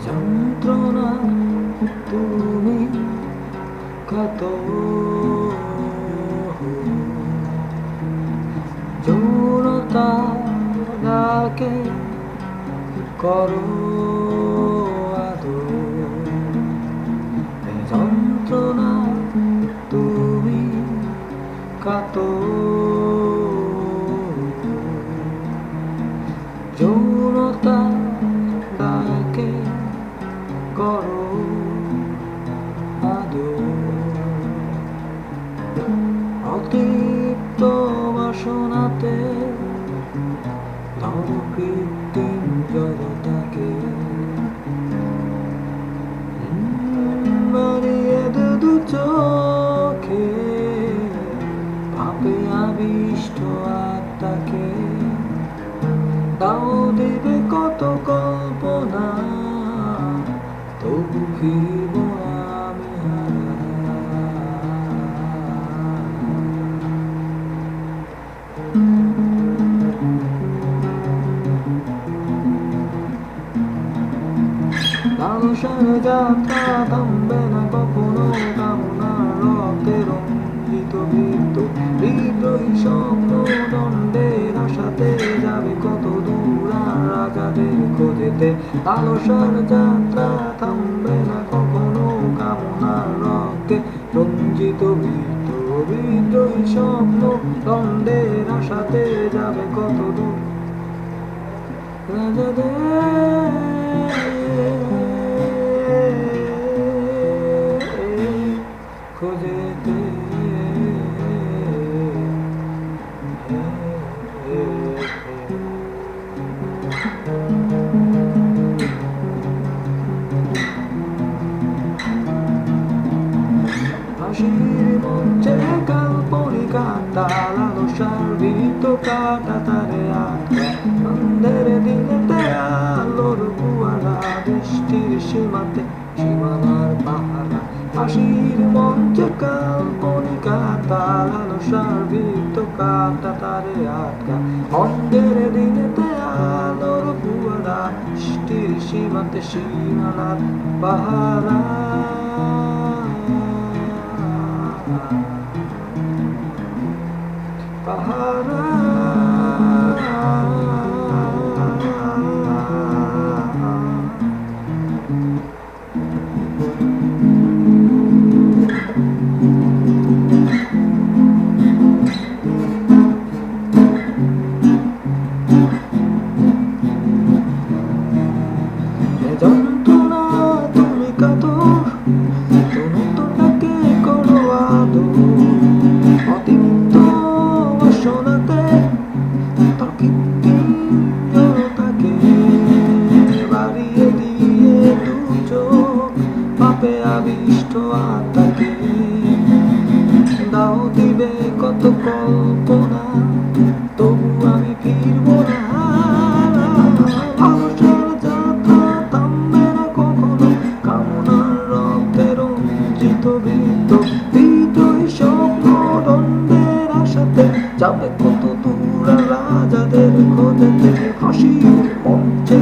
যন্ত্রণা তুমি কত যৌনতা ডাকে করো আদর, যন্ত্রণা তুমি কত যৌনতা ডাকে করো আদর, অতৃপ্ত বাসনাতে ধরো কৃত্রিম জড়তাকে, মারিয়ে দু চোখে ভাবে আবিষ্ট আত্মাকে, দাও দেবে কত কল্পনা তবু ফিরব আমি হারা। লালসার যাত্রা থামবে না কখনো, কামনার রক্তে রঞ্জিত বৃত্ত, বিদ্রোহী স্বপ্ন দণ্ডের আশাতে যাবে কত দূর আর রাজাদের খোঁজেতে। লালসার যাত্রা থামবে না কখনো, কামনার রক্তে রঞ্জিত বৃত্ত, বিদ্রোহী স্বপ্ন দণ্ডের আশাতে যাবে কত দূর রাজাদের খোঁজেতে। হাসির মঞ্চে কাল্পনিক আত্মা, লালসার বৃত্ত কাটা তারে আটকা, সন্ধ্যের দিনেতে আলোর কুয়ারা, বৃষ্টির সীমাতে সীমানার পাহারা। হাসির মঞ্চে কাল্পনিক আত্মা, লালসার বৃত্ত কাটা তারে আটকা, সন্ধ্যের দিনেতে আলোর কুয়ারা, বৃষ্টির সীমাতে সীমানার পাহারা। পাহারা যন্ত্রণা তুমি কাতর, তনুটাকে করো আদর, অতিরিক্ত বাসনাতে তোর কৃত্রিম জড়তাকে বাড়িয়ে দিয়ে দু চোখ পাপে আবিষ্ট আত্মাকে, দাও দিবে কত কল্পনা তবু আমি ফিরব না। লালসার যাত্রা থামবে না কখনো, কামনার রক্তে রঞ্জিত বৃত্ত, বিদ্রোহী স্বপ্ন দণ্ডের আশাতে যাবে কত দূর রাজাদের খোঁজেতে। হাসির মঞ্চে